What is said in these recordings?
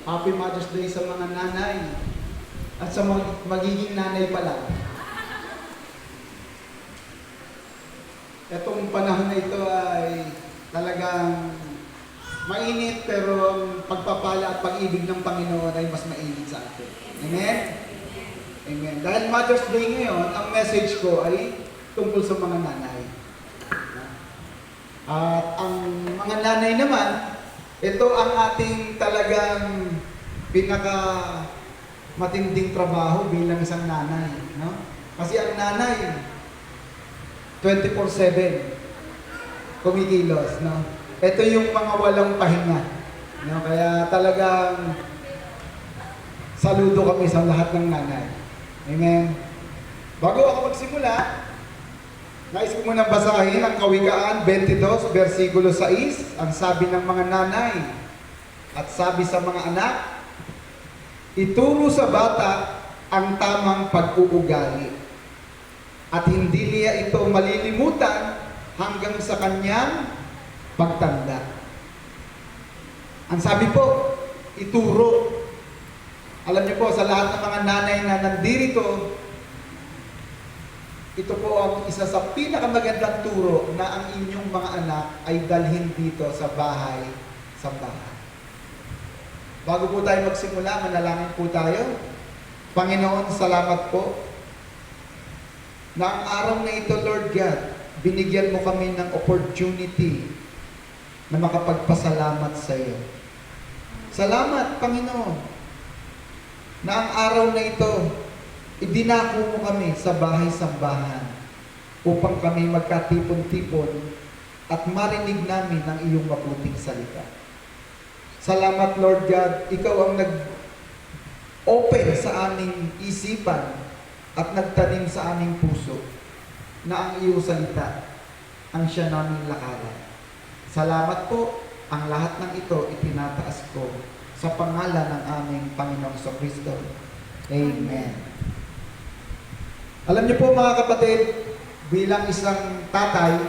Happy Mother's Day sa mga nanay at sa magiging nanay pa lang. Itong panahon na ito ay talagang mainit, pero ang pagpapala at pag-ibig ng Panginoon ay mas mainit sa atin. Amen? Amen. Dahil Mother's Day ngayon, ang message ko ay tungkol sa mga nanay. At ang mga nanay naman, ito ang ating talagang pinaka matinding trabaho bilang isang nanay, no? Kasi ang nanay 24/7 kumikilos, no? Ito yung mga walang pahinga, no? Kaya talagang saludo kami sa lahat ng nanay. Amen. Bago ako magsimula, nais ko muna basahin ang Kawikaan 22, versikulo 6, ang sabi ng mga nanay at sabi sa mga anak, ituro sa bata ang tamang pag-uugali at hindi niya ito malilimutan hanggang sa kanyang pagtanda. Ang sabi po, ituro. Alam niyo po, sa lahat ng mga nanay na nandirito, ito po ang isa sa pinakamagandang turo na ang inyong mga anak ay dalhin dito sa bahay, sa bahay. Bago po tayo magsimula, manalangin po tayo. Panginoon, salamat po na ang araw na ito, Lord God, binigyan mo kami ng opportunity na makapagpasalamat sa iyo. Salamat, Panginoon, na ang araw na ito, idinako mo kami sa bahay-sambahan upang kami magkatipon-tipon at marinig namin ang iyong mabuting salita. Salamat, Lord God, ikaw ang nag-open sa aming isipan at nagtanim sa aming puso na ang iyong salita ang siya naming lakaran. Salamat po, ang lahat ng ito itinataas ko sa pangalan ng aming Panginoong Kristo. Amen. Alam niyo po mga kapatid, bilang isang tatay,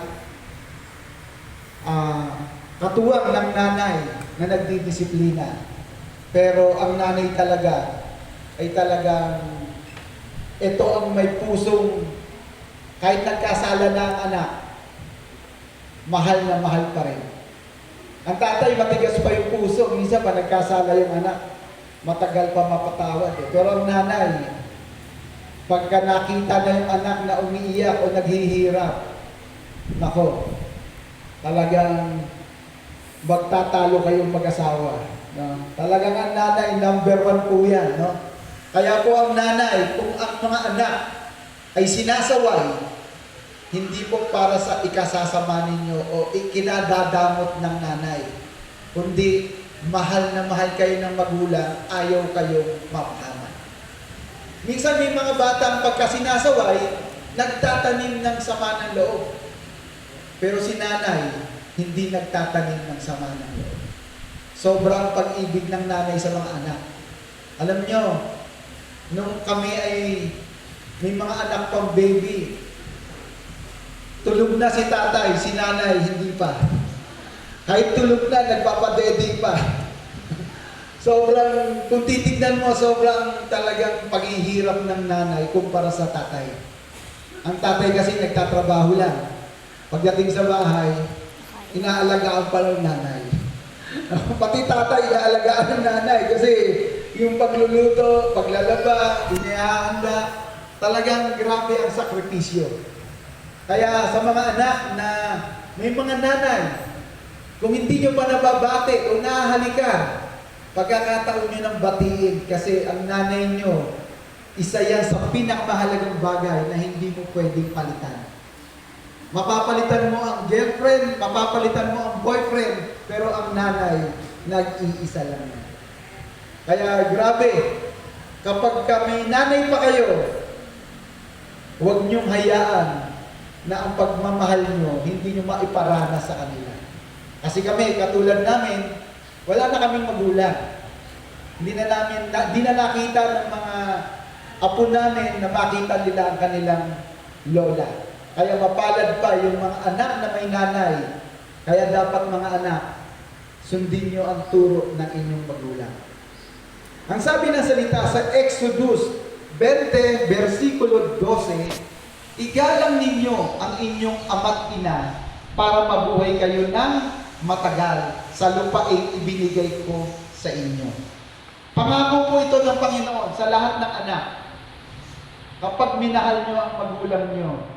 katuwang ng nanay na nagdidisiplina. Pero ang nanay talaga ay talagang ito ang may pusong kahit nagkasala na ang anak, mahal na mahal pa rin. Ang tatay, matigas pa yung puso. Minsan pa nagkasala yung anak, matagal pa mapatawad. Pero ang nanay, pagka nakita na yung anak na umiiyak o naghihirap, nako, talagang magtatalo kayong mag-asawa. No? Talagang ang nanay, number 1 po yan. No? Kaya po ang nanay, kung ang mga anak ay sinasaway, hindi po para sa ikasasama ninyo o ikinadadamot ng nanay, kundi mahal na mahal kayo ng magulang, ayaw kayong mapahaman. Minsan may mga batang pagka sinasaway, nagtatanim ng sama ng loob. Pero si nanay, hindi nagtatanim ng sama ng loob. Sobrang pag-ibig ng nanay sa mga anak. Alam nyo, nung kami ay may mga anak pang baby, tulog na si tatay, si nanay, hindi pa. Kahit tulog na, nagpapadede pa. Sobrang, kung titignan mo, sobrang talagang paghihirap ng nanay kumpara sa tatay. Ang tatay kasi nagtatrabaho lang. Pagdating sa bahay, inaalagaan pa ng nanay. Pati tatay, inaalagaan ng nanay kasi yung pagluluto, paglalaba, inihahanda, talagang grabe ang sakripisyo. Kaya sa mga anak na may mga nanay, kung hindi nyo pa nababati o nahalika, pagkakataon nyo ng batiin kasi ang nanay nyo, isa yan sa pinakamahalagang bagay na hindi mo pwedeng palitan. Mapapalitan mo ang girlfriend, mapapalitan mo ang boyfriend, pero ang nanay, nag-iisa lang. Kaya grabe, kapag may nanay pa kayo, huwag nyong hayaan na ang pagmamahal nyo, hindi nyo maiparana sa kanila. Kasi kami, katulad namin, wala na kaming magulang. Hindi na nakita ng mga apo namin na makita nila ang kanilang lola. Kaya mapalad pa yung mga anak na may nanay. Kaya dapat mga anak, sundin nyo ang turo ng inyong magulang. Ang sabi ng salita sa Exodus 20, versikulo 12, igalang ninyo ang inyong ama't ina para mabuhay kayo ng matagal sa lupaing ibinigay ko sa inyo. Pangako po ito ng Panginoon sa lahat ng anak. Kapag minahal nyo ang magulang nyo,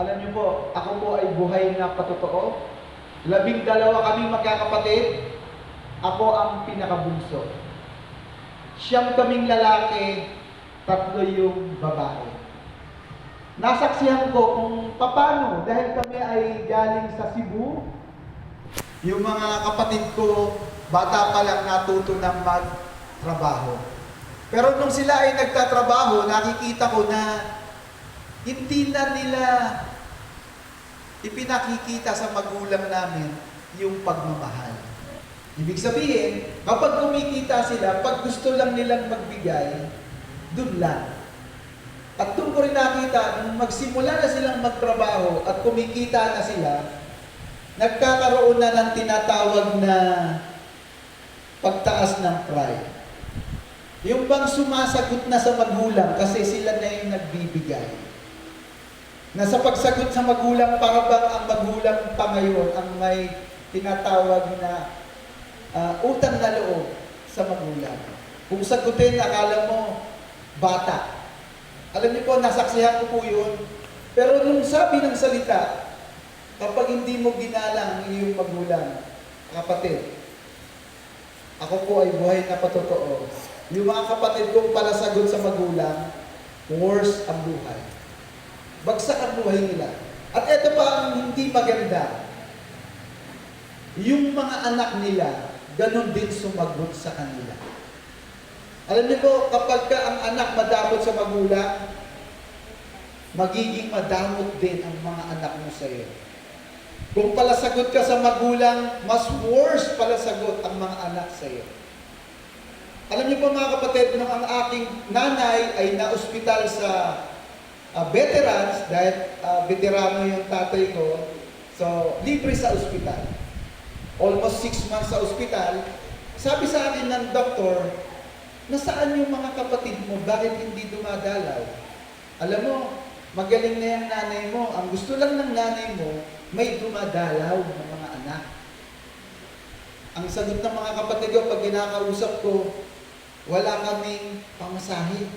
alam nyo po, ako po ay buhay na patotoo. 12 kami magkakapatid. Ako ang pinakabunso. 9 kaming lalaki, 3 yung babae. Nasaksihan ko kung paano, dahil kami ay galing sa Cebu, yung mga kapatid ko, bata pa lang natuto ng magtrabaho. Pero nung sila ay nagtatrabaho, nakikita ko na hindi na nila ipinakikita sa magulang namin yung pagmamahal. Ibig sabihin, kapag kumikita sila, pag gusto lang nilang magbigay, dun lang. At doon ko rin nakita, nung magsimula na silang magtrabaho at kumikita na sila, nagkakaroon na ng tinatawag na pagtaas ng pride. Yung bang sumasagot na sa magulang kasi sila na yung nagbibigay. Na sa pagsagot sa magulang, para bang ang magulang pa ngayon ang may tinatawag na utang na loob sa magulang. Kung sagutin, akala mo, bata. Alam niyo po, nasaksihan ko po yun. Pero nung sabi ng salita, kapag hindi mo ginalang ang iyong magulang, kapatid, ako po ay buhay na patotoo. Yung mga kapatid kong palasagot sa magulang, worse ang buhay. Bagsak ang buhay nila. At ito pa ang hindi maganda. Yung mga anak nila, ganun din sumagot sa kanila. Alam niyo po, kapag ka ang anak madamot sa magulang, magiging madamot din ang mga anak mo sa iyo. Kung palasagot ka sa magulang, mas worse palasagot ang mga anak sa iyo. Alam niyo po mga kapatid, nung ang aking nanay ay na-ospital sa veterans, dahil veterano yung tatay ko, so libre sa ospital. Almost 6 months sa ospital. Sabi sa akin ng doktor, nasaan yung mga kapatid mo? Bakit hindi dumadalaw? Alam mo, magaling na yung nanay mo. Ang gusto lang ng nanay mo, may dumadalaw ng mga anak. Ang sagot ng mga kapatid ko, pag kinakausap ko, wala kaming pamasahe.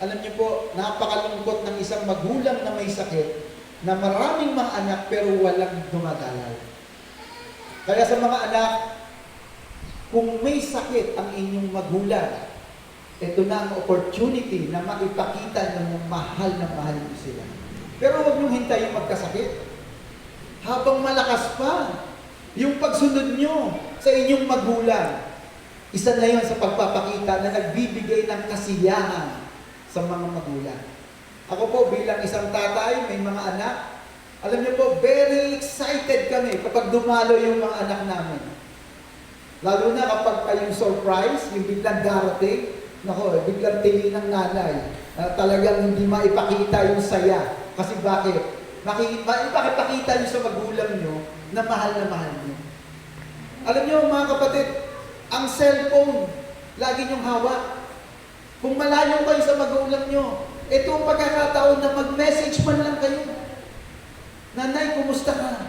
Alam niyo po, napakalungkot ng isang magulang na may sakit, na maraming mga anak pero walang dumadalaw. Kaya sa mga anak, kung may sakit ang inyong magulang, ito na ang opportunity na maipakita nyo na mahal niyo sila. Pero huwag niyong hintayin magkasakit. Habang malakas pa, yung pagsunod nyo sa inyong magulang, isa na yun sa pagpapakita na nagbibigay ng kasiyahan sa mga magulang. Ako po bilang isang tatay, may mga anak, alam niyo po, very excited kami kapag dumalo yung mga anak namin. Lalo na kapag kayong surprise, yung biglang darating, nako, biglang tingin ng nanay, talagang hindi maipakita yung saya. Kasi bakit? Maipakita nyo sa magulang nyo na mahal nyo. Alam niyo mga kapatid, ang cellphone, lagi nyong hawak. Kung malayo kayo sa magulang nyo, ito ang pagkakataon na mag-message man lang kayo. Nanay, kumusta ka?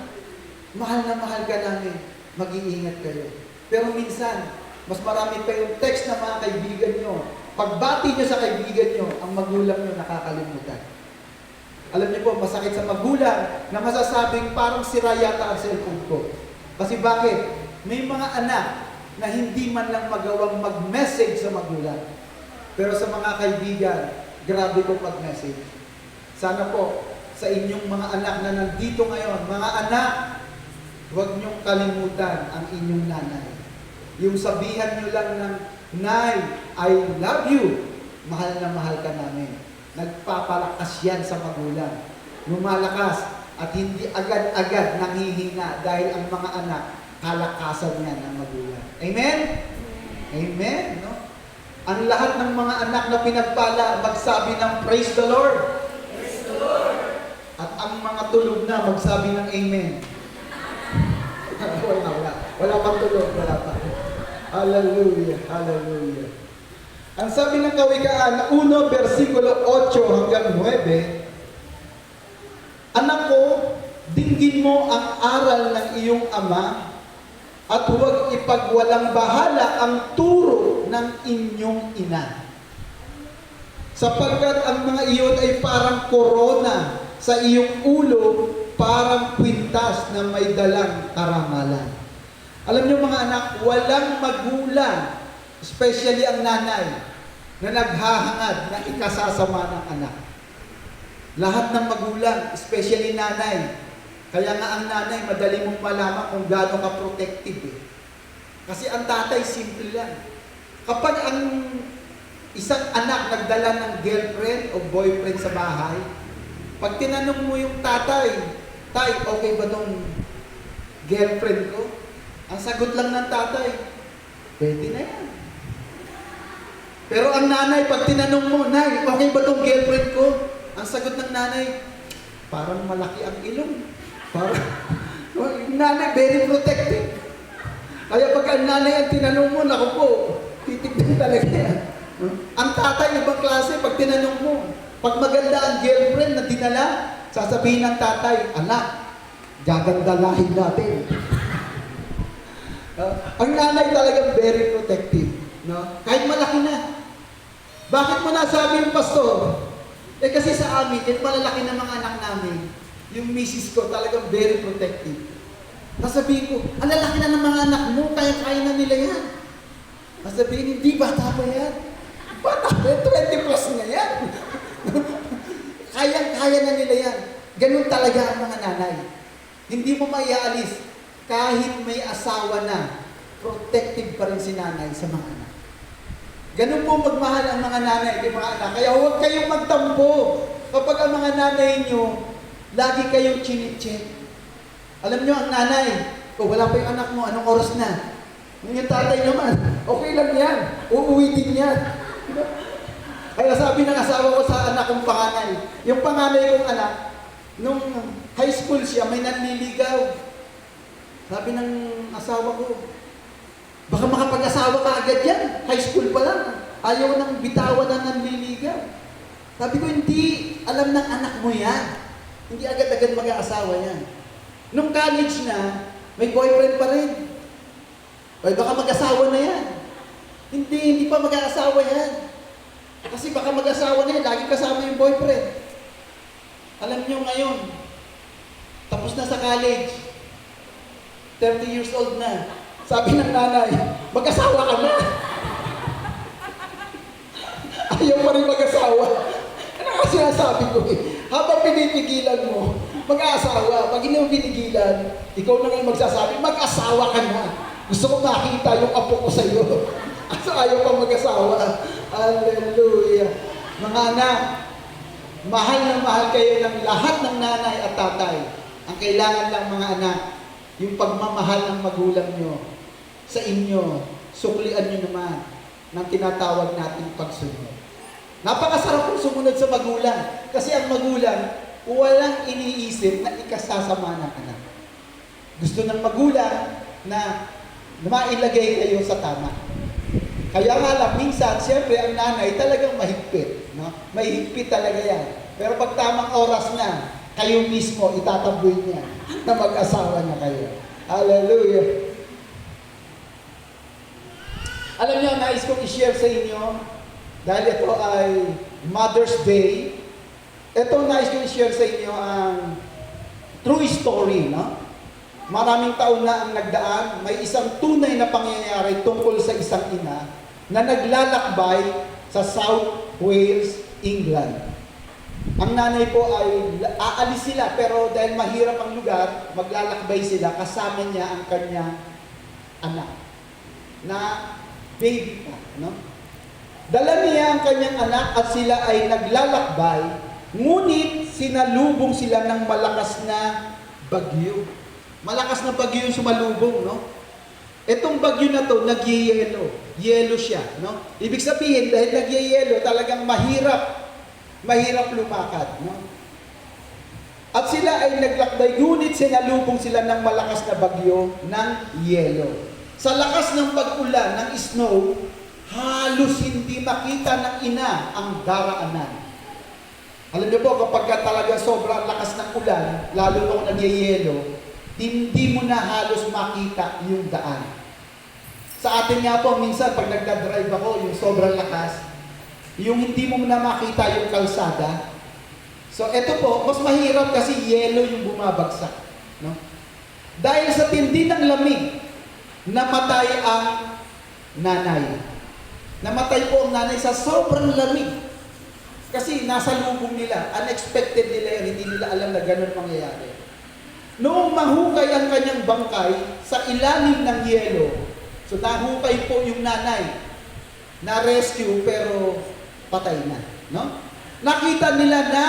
Mahal na mahal ka namin. Mag-iingat kayo. Pero minsan, mas marami pa yung text ng mga kaibigan nyo. Pagbati nyo sa kaibigan nyo, ang magulang nyo nakakalimutan. Alam niyo po, masakit sa magulang na masasabing parang sira yata ang cellphone ko. Kasi bakit? May mga anak na hindi man lang magawang mag-message sa magulang. Pero sa mga kaibigan, grabe ko mag-message. Sana po, sa inyong mga anak na nandito ngayon, mga anak, huwag niyong kalimutan ang inyong nanay. Yung sabihan niyo lang ng, Nay, I love you. Mahal na mahal ka namin. Nagpapalakas yan sa magulang. Lumalakas at hindi agad-agad nanghihina dahil ang mga anak, kalakasan yan ng magulang. Amen? Amen, no? Ang lahat ng mga anak na pinagpala, magsabi ng praise the Lord. Praise the Lord. At ang mga tulog na, magsabi ng amen. Wala pang tulog, wala pa. Hallelujah, hallelujah. Ang sabi ng Kawikaan, 1, versikulo 8 hanggang 9, anak ko, dinggin mo ang aral ng iyong ama at huwag ipagwalang bahala ang turo ng inyong ina. Sapagkat ang mga iyon ay parang korona sa iyong ulo, parang kwintas na may dalang karangalan. Alam niyo mga anak, walang magulang, especially ang nanay, na naghahangad na ikasasama ng anak. Lahat ng magulang, especially nanay, kaya nga ang nanay, madali mong malaman kung gaano ka protective eh. Kasi ang tatay, simple lang. Kapag ang isang anak nagdala ng girlfriend o boyfriend sa bahay, pag tinanong mo yung tatay, tay, okay ba tong girlfriend ko? Ang sagot lang ng tatay, pwede na yan. Pero ang nanay, pag tinanong mo, nay, okay ba tong girlfriend ko? Ang sagot ng nanay, parang malaki ang ilong. Parang, yung nanay, very protective. Kaya pag ang nanay ang tinanong mo, naku po, titignan talaga yan. Ang tatay, ibang klase, pag tinanong mo, pag maganda ang girlfriend na dinala, sasabihin ng tatay, anak, gagandalahin natin. Ang nanay talagang very protective. No? Kahit malaki na. Bakit mo nasabi yung pastor? Eh kasi sa amin, yung malalaki na mga anak namin, yung misis ko talagang very protective. Nasabihin ko, ang lalaki na ng mga anak mo, kaya-kaya na nila yan. Nasabihin, hindi, bata pa yan. Bata pa yan, 20 plus na yan. Kaya-kaya na nila yan. Ganun talaga ang mga nanay. Hindi mo maiaalis, kahit may asawa na, protective pa rin si nanay sa mga anak. Ganun po magmahal ang mga nanay kay mga anak. Kaya huwag kayong magtampo. Kapag ang mga nanay nyo, lagi kayong chine-check. Alam nyo, ang nanay, wala pa yung anak mo, anong oras na? Yung tatay naman, okay lang yan. Uuwi din yan. Kaya sabi ng asawa ko sa anak kong panganay, yung panganay kong anak, nung high school siya, may nanliligaw. Sabi ng asawa ko, baka makapag-asawa ka agad yan. High school pa lang. Ayaw nang bitawan na nanliligaw. Sabi ko, hindi. Alam ng anak mo yan. Hindi agad-agad mag-aasawa yan. Nung college na, may boyfriend pa rin. Ay, baka mag-asawa na yan. Hindi pa mag-aasawa yan. Kasi baka mag-asawa na yan, lagi kasama yung boyfriend. Alam niyo ngayon, tapos na sa college, 30 years old na. Sabi ng nanay, mag-asawa ka na. Ayaw pa rin mag-asawa. Ano kasi sinasabi ko eh, habang pinipigilan mo, mag-aasawa. Pag hindi mo pinigilan, ikaw na nga magsasabi, mag-asawa ka na. Gusto ko makita yung apo ko sa iyo. Kasi ayaw pa mag-asawa. Hallelujah. Mga anak, mahal na mahal kayo ng lahat ng nanay at tatay. Ang kailangan lang mga anak, yung pagmamahal ng magulang nyo sa inyo, suklian nyo naman ng tinatawag nating pagsunod. Napakasarap kong sumunod sa magulang. Kasi ang magulang, walang iniisip na ikasasama ng anak. Gusto ng magulang na mailagay kayo sa tama. Kaya nga lang, minsan, siyempre, ang nanay talagang mahigpit. No? Mahigpit talaga yan. Pero pag tamang oras na, kayo mismo itataboy niya na mag-asawa na kayo. Hallelujah! Alam niyo, nais kong i-share sa inyo, dahil ito ay Mother's Day, ito nais kong i-share sa inyo ang true story, no? Maraming taon na ang nagdaan, may isang tunay na pangyayari tungkol sa isang ina na naglalakbay sa South Wales, England. Ang nanay po ay aalis sila, pero dahil mahirap ang lugar, maglalakbay sila, kasama niya ang kanyang anak na baby pa, no? Dala niya ang kanyang anak at sila ay naglalakbay, ngunit sinalubong sila ng malakas na bagyo. Malakas na bagyo yung sumalubong, no? Etong bagyo na to, nagyeyelo. Yelo siya, no? Ibig sabihin, dahil nagyeyelo, talagang mahirap lumakad, no? At sila ay naglakbay, ngunit sinalubong sila ng malakas na bagyo ng yelo. Sa lakas ng pag-ulan, ng snow, halos hindi makita ng ina ang daraanan. Alam niyo po, kapag talaga sobrang lakas ng ulan, lalo na kung nagyayelo, hindi mo na halos makita yung daan. Sa atin nga po, minsan pag nagdadrive ako, yung sobrang lakas, yung hindi mo na makita yung kalsada. So, eto po, mas mahirap kasi yelo yung bumabagsak. No? Dahil sa tindi ng lamig, namatay ang nanay. Namatay po ang nanay sa sobrang lamig. Kasi nasa lubong nila, unexpected nila yun, hindi nila alam na ganun mangyayari. Noong mahukay ang kanyang bangkay sa ilalim ng yelo, so nahukay po yung nanay, na-rescue pero patay na. No? Nakita nila na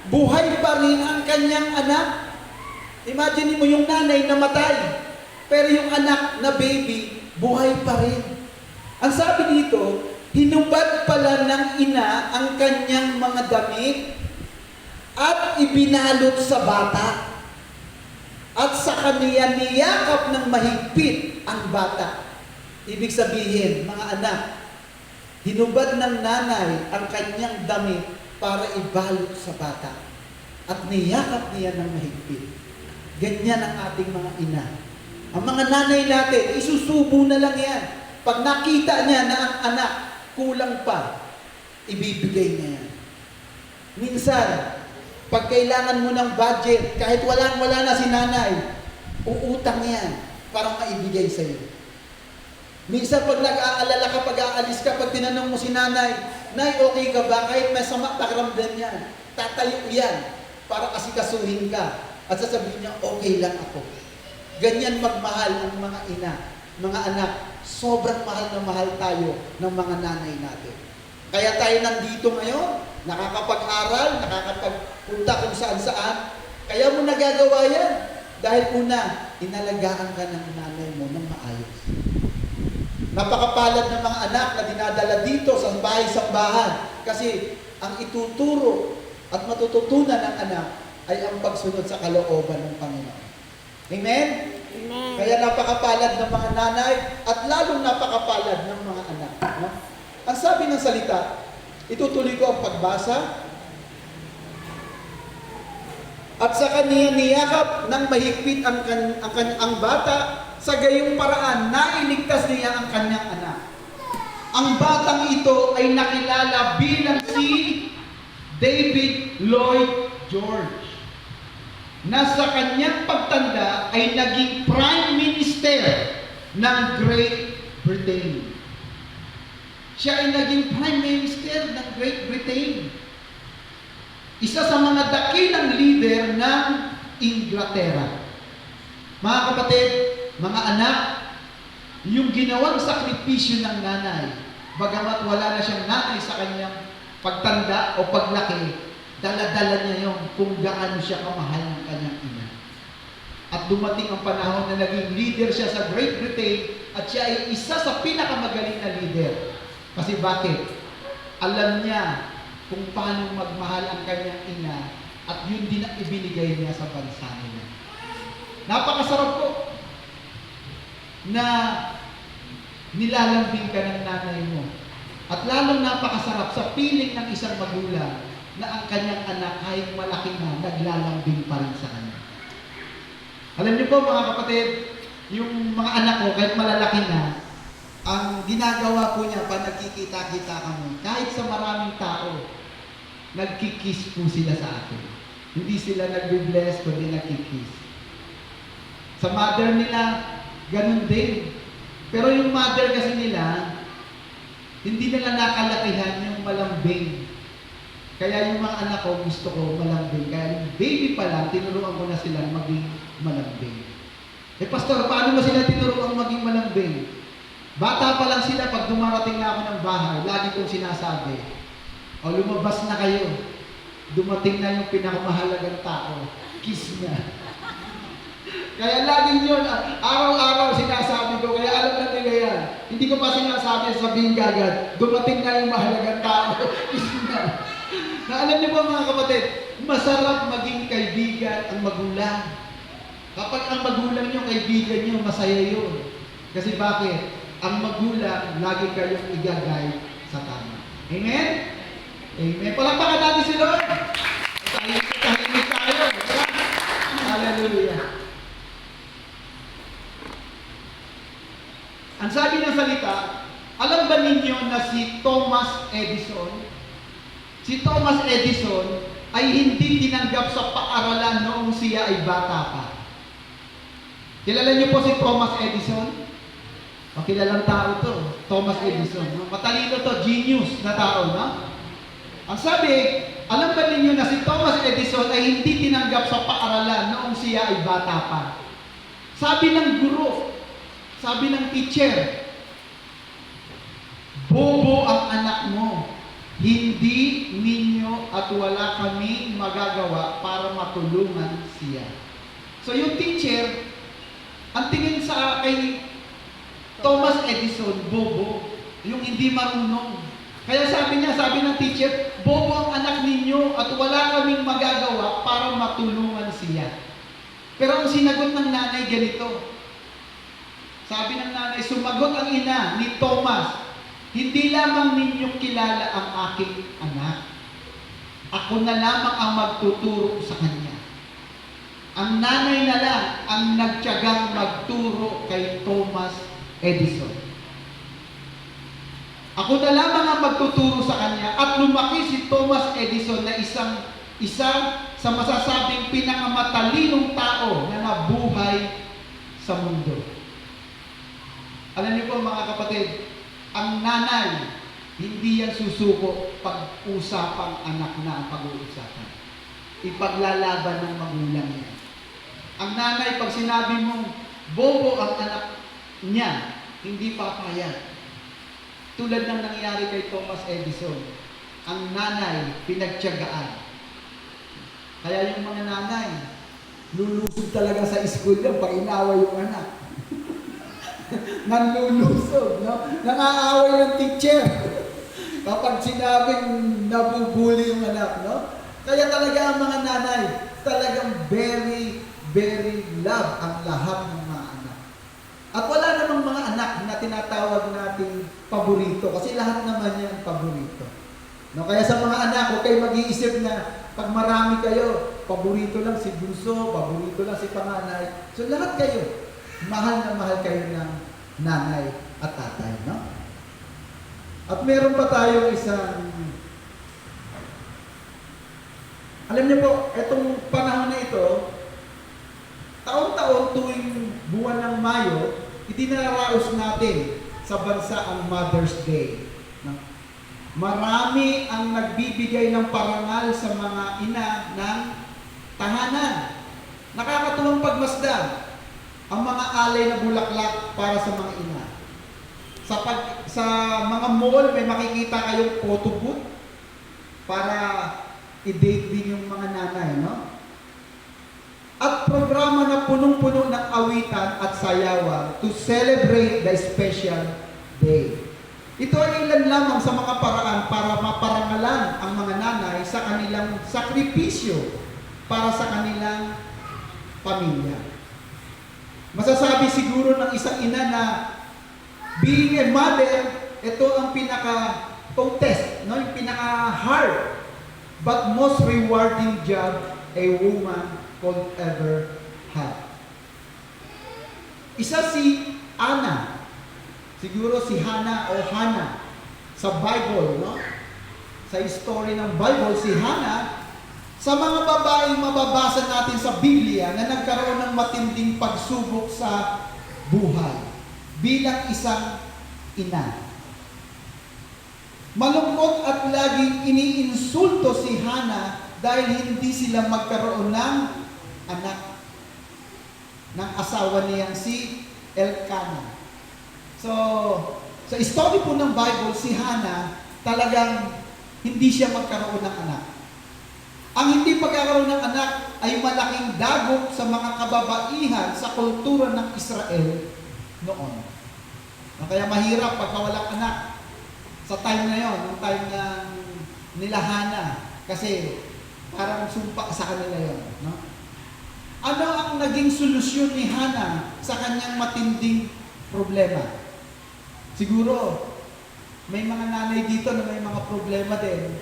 buhay pa rin ang kanyang anak. Imagine mo yung nanay namatay, pero yung anak na baby, buhay pa rin. Ang sabi dito, hinubad pala ng ina ang kanyang mga damit at ibinalot sa bata. At sa kaniya niyakap ng mahigpit ang bata. Ibig sabihin, mga anak, hinubad ng nanay ang kanyang damit para ibalot sa bata. At niyakap niya ng mahigpit. Ganyan ang ating mga ina. Ang mga nanay natin, isusubo na lang yan. Pag nakita niya na ang anak kulang pa, ibibigay niya yan. Minsan, pag kailangan mo ng budget, kahit wala na si nanay, uutang yan para maibigay sa iyo. Minsan pag nag-aalala ka, pag aalis ka, pag tinanong mo si nanay, Nay, okay ka ba? Kahit may sama pakiramdam yan, tatayo yan para asikasuhin ka. At sasabihin niya, okay lang ako. Ganyan magmahal ang mga ina, mga anak. Sobrang mahal na mahal tayo ng mga nanay natin. Kaya tayo nandito ngayon, nakakapag-aral, nakakapagpunta kung saan-saan. Kaya mo nagagawa yan. Dahil una, inalagaan ka ng nanay mo ng maayos. Napakapalad ng mga anak na dinadala dito sa bahay-sambahan. Kasi ang ituturo at matututunan ng anak ay ang pagsunod sa kalooban ng Panginoon. Amen? Amen. Kaya napakapalad ng mga nanay at lalong napakapalad ng mga anak. No? Ang sabi ng salita, itutuloy ko ang pagbasa. At sa kaniya niyakap ng mahigpit ang bata, sa gayong paraan, nailigtas niya ang kanyang anak. Ang batang ito ay nakilala bilang si David Lloyd George, na sa kanyang pagtanda ay naging Prime Minister ng Great Britain. Siya ay naging Prime Minister ng Great Britain. Isa sa mga dakilang leader ng Inglaterra. Mga kapatid, mga anak, yung ginawang sakripisyo ng nanay, bagamat wala na siyang nanay sa kanyang pagtanda o paglaki, dala-dala niya yung kung gaano siya kamahal ng kanyang ina. At dumating ang panahon na naging leader siya sa Great Britain at siya ay isa sa pinakamagaling na leader. Kasi bakit? Alam niya kung paano magmahal ang kanyang ina at yun din ang ibinigay niya sa bansa niya. Napakasarap po na nilalambing ka ng nanay mo. At lalong napakasarap sa piling ng isang magulang na ang kanyang anak kahit malaki na, naglalambing pa rin sa kanya. Alam niyo po mga kapatid, yung mga anak ko kahit malalaki na, ang ginagawa po niya pa nagkikita-kita kami, kahit sa maraming tao, nagkikiss po sila sa akin. Hindi sila nagbe-bless, kundi nagkikiss. Sa mother nila, ganun din. Pero yung mother kasi nila, hindi nila nakalakihan yung malambing. Kaya yung mga anak ko, gusto ko malambing. Kaya yung baby pa lang, tinuruan ko na sila maging malambing. Eh pastor, paano mo sila tinuruan maging malambing? Bata pa lang sila, pag dumarating na ako ng bahay, lagi kong sinasabi, o lumabas na kayo, dumating na yung pinakamahalagang tao, kiss niya. Kaya lagi yun, araw-araw sinasabi ko, kaya alam na nila yan. Hindi ko pa sinasabi, sabihin agad, dumating na yung mahalagang tao, kiss niya. Na alam niyo po mga kapatid, masarap maging kaibigan ang magulang. Kapag ang magulang niyo, kaibigan niyo, masaya yun. Kasi bakit? Ang magulang, lagi kayong i-guide sa tama. Amen? Amen. Palakpakan natin si Lord. Tahimik tayo. Hallelujah. Ang sabi ng salita, alam ba ninyo na si Thomas Edison ay hindi tinanggap sa paaralan noong siya ay bata pa. Kilala niyo po si Thomas Edison? O kilalang tao to, Thomas Edison. No? Matalino to, genius na tao, no? Ang sabi, alam ba ninyo na si Thomas Edison ay hindi tinanggap sa paaralan noong siya ay bata pa? Sabi ng guro, sabi ng teacher, bobo ang anak mo. Hindi ninyo at wala kaming magagawa para matulungan siya. So yung teacher, ang tingin sa kay Thomas Edison, bobo, yung hindi marunong. Kaya sabi ng teacher, bobo ang anak ninyo at wala kaming magagawa para matulungan siya. Pero ang sinagot ng nanay ganito. Sabi ng nanay, sumagot ang ina ni Thomas, hindi lamang ninyong kilala ang aking anak. Ako na lamang ang magtuturo sa kanya. Ang nanay na lang ang nagtiyagang magturo kay Thomas Edison. Ako na lamang ang magtuturo sa kanya at lumaki si Thomas Edison na isa sa masasabing pinakamatalinong tao na nabuhay sa mundo. Alam niyo po mga kapatid, ang nanay, hindi yan susuko pag usapang anak na ang pag-uusapan. Ipaglalaban ng magulang niya. Ang nanay, pag sinabi mong bobo ang anak niya, hindi papayag. Tulad ng nangyari kay Thomas Edison, ang nanay, pinagtiyagaan. Kaya yung mga nanay, lulusog talaga sa school yan pag inaway yung anak. Nanlulusog, no? Nangaaway ng teacher. Kapag sinabing nabubuli yung anak, no? Kaya talaga ang mga nanay, talagang very, very love ang lahat ng mga anak. At wala namang mga anak na tinatawag nating paborito kasi lahat naman yan paborito. No? Kaya sa mga anak, huwag kayo mag-iisip na pag marami kayo, paborito lang si bunso, paborito lang si panganay. So lahat kayo, mahal na mahal kayo ng nanay at tatay, no? At meron pa tayong isang, alam niyo po, itong panahon na ito, taon-taon tuwing buwan ng Mayo, itinaraos natin sa bansa ang Mother's Day. No? Marami ang nagbibigay ng parangal sa mga ina ng tahanan. Nakakatuwang pagmasdan ang mga alay na bulaklak para sa mga ina. Sa mga mall, may makikita kayong photo booth para i-date din yung mga nanay, no? At programa na punong-puno ng awitan at sayawan to celebrate the special day. Ito ay ilan lamang sa mga paraan para maparangalan ang mga nanay sa kanilang sakripisyo para sa kanilang pamilya. Masasabi siguro ng isang ina na being a mother, ito ang pinaka-test, no? Yung pinaka-hard but most rewarding job a woman could ever have. Isa si Anna, siguro si Hannah o Hannah sa Bible, no? Sa history ng Bible, si Hannah, sa mga babaeng mababasa natin sa Biblia na nagkaroon ng matinding pagsubok sa buhay bilang isang ina. Malungkot at laging iniinsulto si Hannah dahil hindi sila magkaroon ng anak ng asawa niyang si Elkanah. So, sa story po ng Bible, si Hannah talagang hindi siya magkaroon ng anak. Ang hindi pagkakaroon ng anak ay malaking dagok sa mga kababaihan sa kultura ng Israel noon. Kaya mahirap pagka walang anak sa time na yon, yung time ng nila Hannah, kasi parang sumpa sa kanila yon, no? Ano ang naging solusyon ni Hannah sa kanyang matinding problema. Siguro, may mga nanay dito na may mga problema din.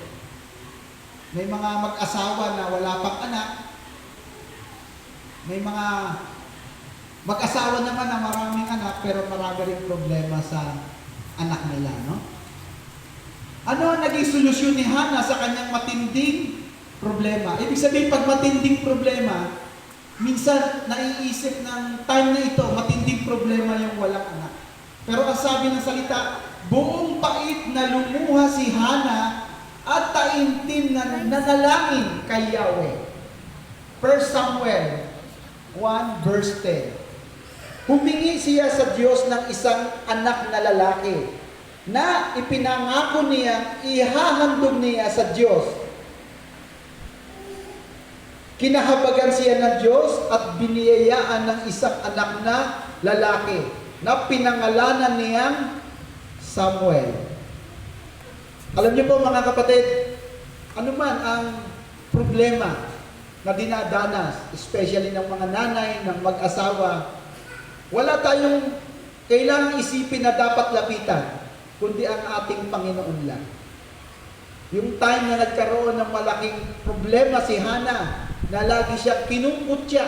May mga mag-asawa na wala pang anak. May mga mag-asawa naman na maraming anak pero marami ring problema sa anak nila, no? Ano ang naging solusyon ni Hannah sa kanyang matinding problema? Ibig sabihin, pag matinding problema, minsan naiisip ng time na ito, matinding problema yung walang anak. Pero ang sabi ng salita, buong pait na lumuha si Hannah at taimtim na nanalangin kay Yahweh. 1 Samuel 1 verse 10. Humingi siya sa Diyos ng isang anak na lalaki na ipinangako niya, ihahandog niya sa Diyos. Kinahabagan siya ng Diyos at biniyayaan ng isang anak na lalaki na pinangalanan niyang Samuel. Alam niyo po mga kapatid, ano man ang problema na dinadanas, especially ng mga nanay, ng mag-asawa, wala tayong kailangang isipin na dapat lapitan, kundi ang ating Panginoon lang. Yung time na nagkaroon ng malaking problema si Hannah, na lagi siya kinukutya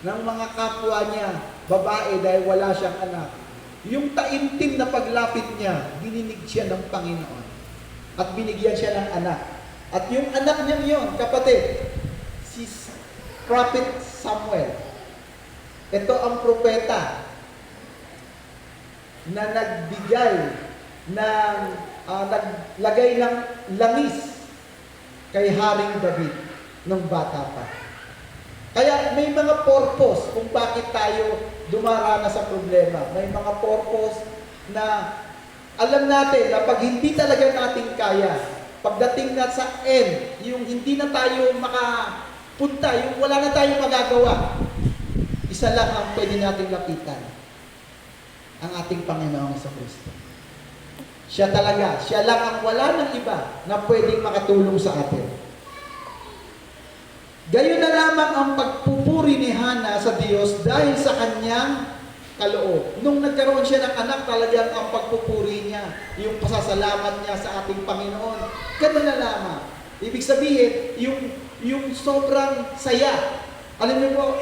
ng mga kapwa niya, babae, dahil wala siyang anak. Yung taimtim na paglapit niya, dininig siya ng Panginoon. At binigyan siya ng anak. At yung anak niya yun, kapatid, si Prophet Samuel. Ito ang propeta na nagbigay ng, naglagay ng langis kay Haring David nung bata pa. Kaya may mga purpose kung bakit tayo dumarana sa problema. May mga purpose na alam natin na pag hindi talaga natin kaya, pagdating na sa end, yung hindi na tayo makapunta, yung wala na tayong magagawa, isa lang ang pwede nating lapitan, ang ating Panginoong Kristo. Siya talaga, siya lang ang wala ng iba na pwedeng makatulong sa atin. Gayon na lamang ang pagpupuri ni Hannah sa Diyos dahil sa kanyang kaloob. Nung nagkaroon siya ng anak, talagang ang pagpupuri niya, yung pasasalamat niya sa ating Panginoon, gano'n na lamang. Ibig sabihin, yung sobrang saya. Alam niyo po,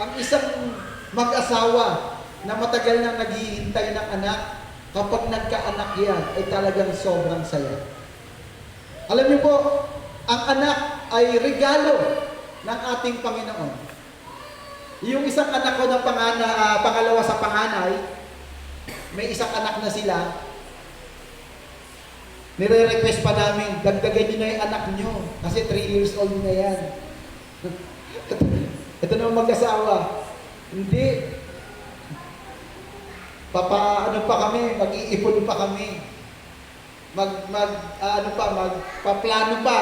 ang isang mag-asawa na matagal nang naghihintay ng anak, kapag nagkaanak yan, ay talagang sobrang saya. Alam niyo po, ang anak ay regalo ng ating Panginoon. Yung isang anak ko ng pangalawa sa panganay, may isang anak na sila, nire-request pa namin, dagdagan nyo na yung anak nyo, kasi 3 years old na yan. Ito naman mag-asawa, hindi, ano pa kami, mag-iipon pa kami, magpaplano pa,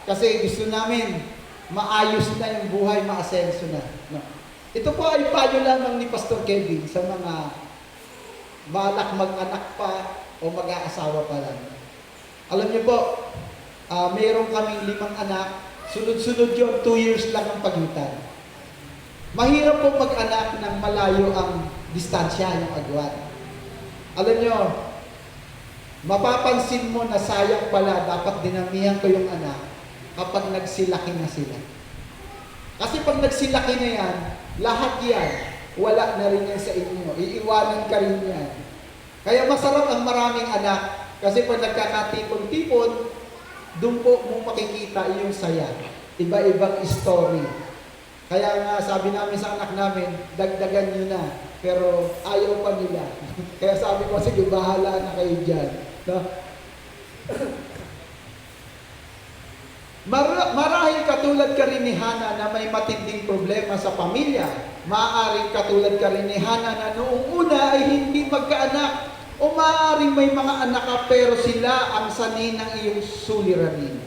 kasi gusto namin, maayos na yung buhay, maasenso na. No. Ito po ay payo lamang ni Pastor Kevin sa mga balak mag-anak pa o mag-aasawa pa lang. Alam niyo po, mayroon kaming 5 anak, sunod-sunod yun, 2 years lang ang pagitan. Mahirap po mag-anak ng malayo ang distansya, yung agwat. Alam niyo, mapapansin mo na sayang pala, dapat dinamihan ko yung anak kapag nagsilaki na sila. Kasi pag nagsilaki na yan, lahat yan, wala na rin yan sa inyo. Iiwanan ka rin yan. Kaya masarap ang maraming anak, kasi pag nagkakatipon-tipon, doon po mo makikita yung saya. Iba-ibang story. Kaya nga sabi namin sa anak namin, dagdagan nyo na. Pero ayaw pa nila. Kaya sabi ko, sige, bahala na kayo dyan. No? Marahil katulad ka rin ni Hannah na may matinding problema sa pamilya. Maaaring katulad ka rin ni Hannah na noong una ay hindi magkaanak. O maaaring may mga anak ka pero sila ang sanhi ng iyong suliranin.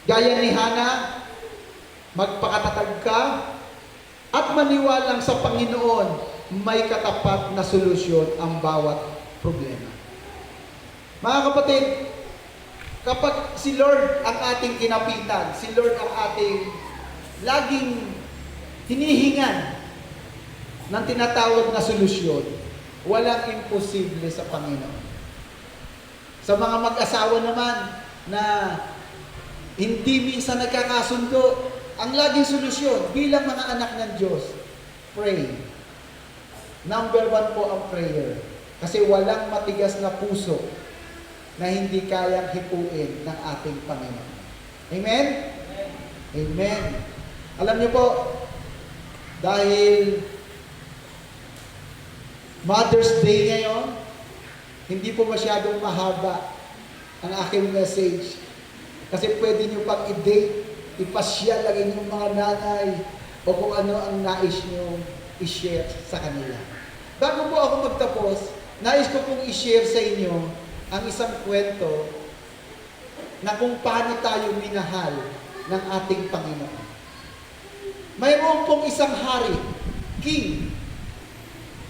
Gaya ni Hannah, magpakatatag ka at maniwalang sa Panginoon may katapat na solusyon ang bawat problema. Mga kapatid, kapag si Lord ang ating kinapitan, si Lord ang ating laging hinihingan ng tinatawag na solusyon, walang imposible sa Panginoon. Sa mga mag-asawa naman na hindi minsan nagkakasundo, ang laging solusyon bilang mga anak ng Diyos, pray. Number 1 po ang prayer. Kasi walang matigas na puso na hindi kayang hipuin ng ating Panginoon. Amen? Amen. Alam niyo po, dahil Mother's Day ngayon, hindi po masyadong mahaba ang aking message. Kasi pwede niyo pang i-date, ipasyal lang inyong mga nanay o kung ano ang nais niyo i-share sa kanila. Bago po ako magtapos, nais ko pong i-share sa inyo ang isang kwento na kung paano tayo minahal ng ating Panginoon. Mayroon pong isang hari, king.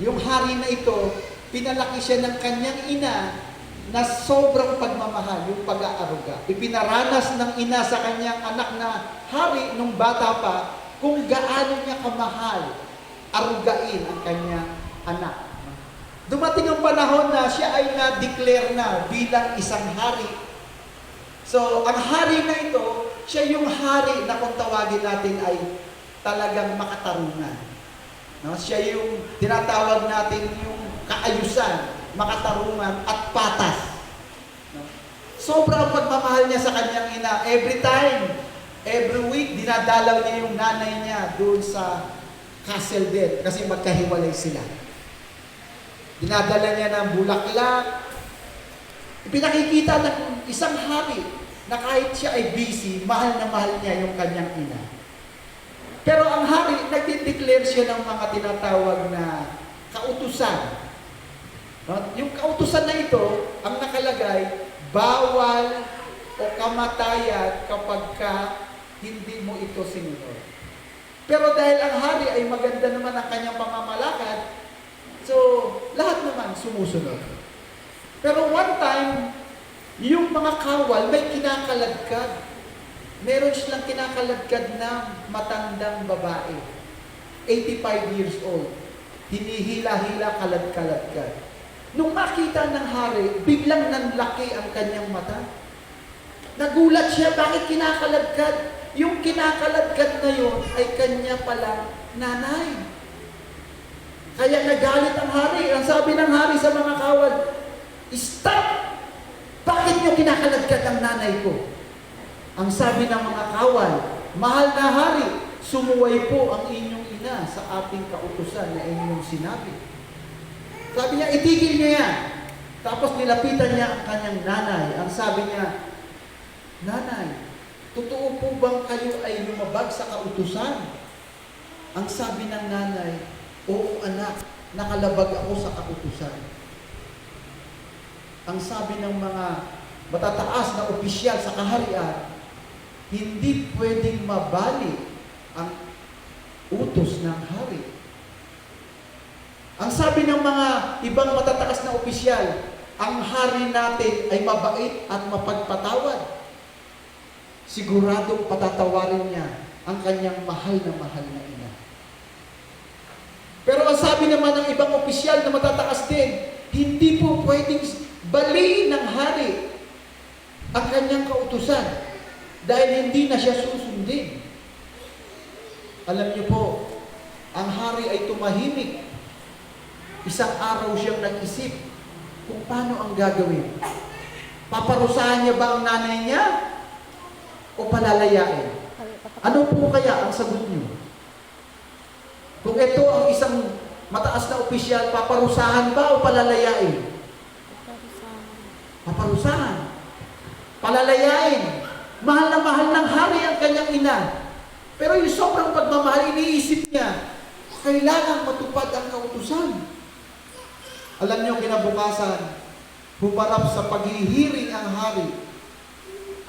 Yung hari na ito, pinalaki siya ng kanyang ina na sobrang pagmamahal, yung pag-aaruga. Ipinaranas ng ina sa kanyang anak na hari nung bata pa kung gaano niya kamahal arugain ang kanyang anak. Dumating ang panahon na siya ay na-declare na bilang isang hari. So, ang hari na ito, siya yung hari na kung tawagin natin ay talagang makatarungan. No? Siya yung tinatawag natin yung kaayusan, makatarungan at patas. No? Sobrang pagmamahal niya sa kanyang ina. Every time, every week, dinadalaw niya yung nanay niya doon sa castle din kasi magkahiwalay sila. Dinadala niya ng bulaklak. Ipinakikita ng isang hari na kahit siya ay busy, mahal na mahal niya yung kanyang ina. Pero ang hari, nagdideclare siya ng mga tinatawag na kautusan. Yung kautusan na ito, ang nakalagay, bawal o kamatayan kapag ka hindi mo ito sinunod. Pero dahil ang hari ay maganda naman ang kanyang pamamalakad, so lahat naman sumusunod. Pero one time, yung mga kawal may kinakaladkad. Meron silang kinakaladkad na matandang babae. 85 years old. Hinihila-hila, kalad-kaladkad. Nung makita ng hari, biglang nanlaki ang kanyang mata. Nagulat siya, bakit kinakaladkad? Yung kinakaladkad na yun ay kanya palang nanay. Kaya nagalit ang hari. Ang sabi ng hari sa mga kawal, stop! Bakit nyo kinakaladkad ang nanay ko? Ang sabi ng mga kawal, mahal na hari, sumuway po ang inyong ina sa ating kautusan na inyong sinabi. Sabi niya, itigil niya yan. Tapos nilapitan niya ang kanyang nanay. Ang sabi niya, nanay, totoo po bang kayo ay lumabag sa kautusan? Ang sabi ng nanay, oo anak, nakalabag ako sa kautusan. Ang sabi ng mga matataas na opisyal sa kaharian, hindi pwedeng mabali ang utos ng hari. Ang sabi ng mga ibang matataas na opisyal, ang hari natin ay mabait at mapagpatawad. Siguradong patatawarin niya ang kanyang mahal na ina. Pero ang sabi naman ng ibang opisyal na matataas din, hindi po pwedeng baliin ng hari ang kanyang kautusan. Dahil hindi na siya susundin. Alam niyo po, ang hari ay tumahimik. Isang araw siyang nag-isip kung paano ang gagawin. Paparusahan niya ba ang nanay niya? O palalayain? Ano po kaya ang sagot niyo? Kung ito ang isang mataas na opisyal, paparusahan ba o palalayain? Paparusahan. Palalayain. Mahal na mahal ng hari ang kanyang ina. Pero yung sobrang pagmamahal, iniisip niya, kailangan matupad ang kautusan. Alam niyo, kinabukasan, humarap sa paghihiring ang hari.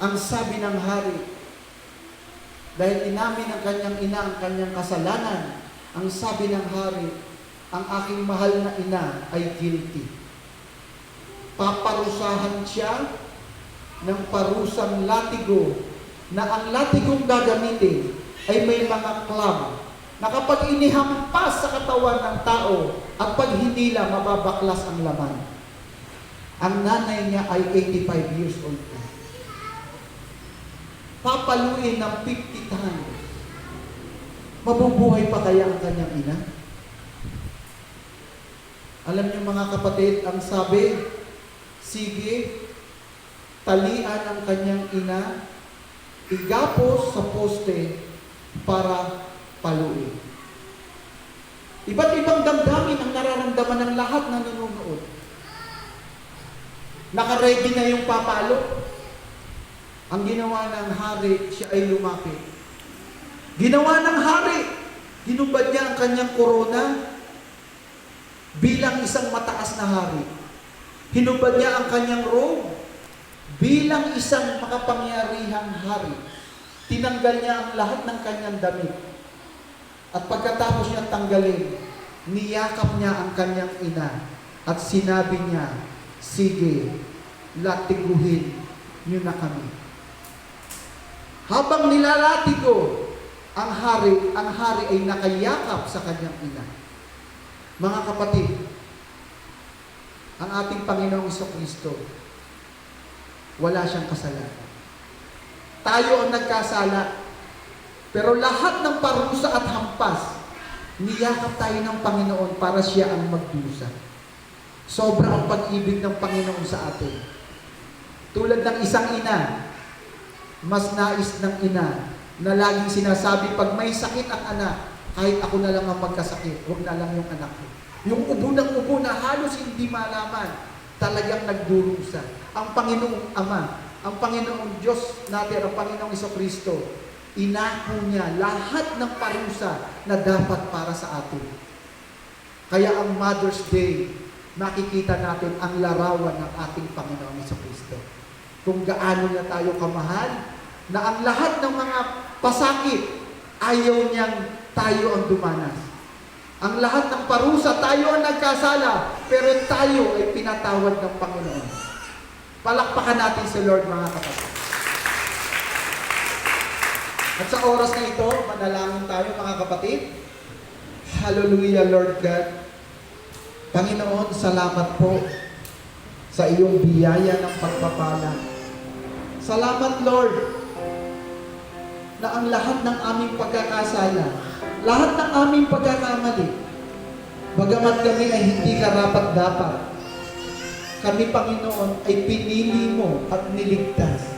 Ang sabi ng hari, dahil inamin ng kanyang ina ang kanyang kasalanan, ang sabi ng hari, ang aking mahal na ina ay guilty. Paparusahan siya ng parusang latigo na ang latigong gagamitin ay may mga clamp na kapag inihampas sa katawan ng tao at pag hinila, mababaklas ang laman. Ang nanay niya ay 85 years old na. Papaluin ng 50 times. Mabubuhay pa kaya ang kanyang ina? Alam niyo mga kapatid, ang sabi, sige, talian ang kanyang ina, igapos sa poste para paluin. Iba't ibang damdamin ang nararamdaman ng lahat na nanonood. Nakaready na yung papalo. Ang ginawa ng hari, siya ay lumapit. Ginawa ng hari, hinubad niya ang kanyang korona bilang isang mataas na hari. Hinubad niya ang kanyang robe bilang isang makapangyarihang hari. Tinanggal niya ang lahat ng kanyang damit. At pagkatapos niya tanggalin, niyakap niya ang kanyang ina at sinabi niya, sige, latiguhin niyo na kami. Habang nilalatigo ang hari ay nakayakap sa kanyang ina. Mga kapatid, ang ating Panginoong Jesucristo, wala siyang kasalanan. Tayo ang nagkasala, pero lahat ng parusa at hampas, niyakap tayo ng Panginoon para siya ang magdusa. Sobra ang pag-ibig ng Panginoon sa atin. Tulad ng isang ina, mas nais ng ina na laging sinasabi, pag may sakit ang anak, kahit ako na lang ang magkasakit, huwag na lang yung anak ko. Yung ubo ng ubo na halos hindi malaman, talagang nagdurusa. Ang Panginoong Ama, ang Panginoong Diyos natin, ang Panginoong Jesucristo, inako niya lahat ng parusa na dapat para sa atin. Kaya ang Mother's Day, makikita natin ang larawan ng ating Panginoong Jesucristo. Kung gaano na tayo kamahal, na ang lahat ng mga pasakit, ayaw niyang tayo ang dumanas. Ang lahat ng parusa, tayo ang nagkasala, pero tayo ay pinatawad ng Panginoon. Palakpakan natin si Lord, mga kapatid. At sa oras na ito, manalangin tayo, mga kapatid. Hallelujah, Lord God. Panginoon, salamat po sa iyong biyaya ng pagpapala. Salamat, Lord, na ang lahat ng aming pagkakasala, lahat ng aming pagkakamali, bagamat kami ay hindi karapat-dapat, kami, Panginoon, ay pinili mo at niligtas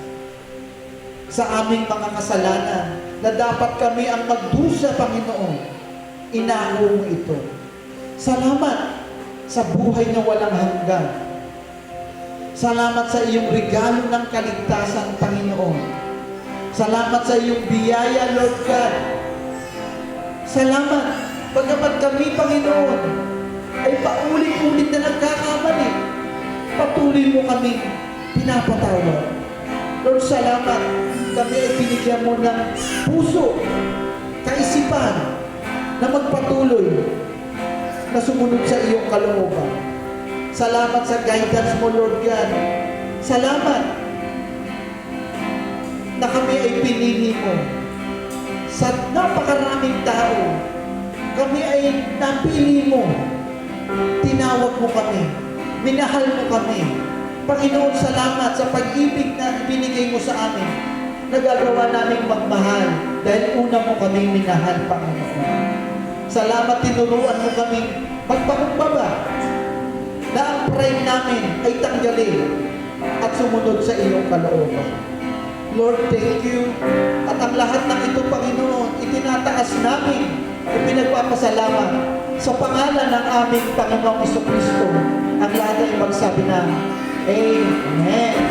sa aming mga kasalanan na dapat kami ang magdusa, Panginoon. Inako mo ito. Salamat sa buhay na walang hanggan. Salamat sa iyong regalo ng kaligtasan, Panginoon. Salamat sa iyong biyaya, Lord God. Salamat, bagamat kami, Panginoon, ay paulit-ulit na nagkakamali, patuloy mo kami pinapatawad. Lord, salamat, kami ay binigyan mo ng puso, kaisipan, na magpatuloy na sumunod sa iyong kalooban. Salamat sa guidance mo, Lord God. Salamat na kami ay pinili mo. Sa napakaraming tao, kami ay napili mo. Tinawag mo kami. Minahal mo kami. Panginoon, salamat sa pag-ibig na binigay mo sa amin. Nagagawa namin magmahal dahil una mo kami minahal, Panginoon. Salamat, tinuruan mo kami magpakumbaba na ang pride namin ay tanggalin at sumunod sa iyong kalooban. Lord, thank you. At ang lahat ng ito, Panginoon, itinataas namin at pinagpapasalamat sa pangalan ng aming Panginoong Jesucristo. Ang lahat ay magsabi na, Amen.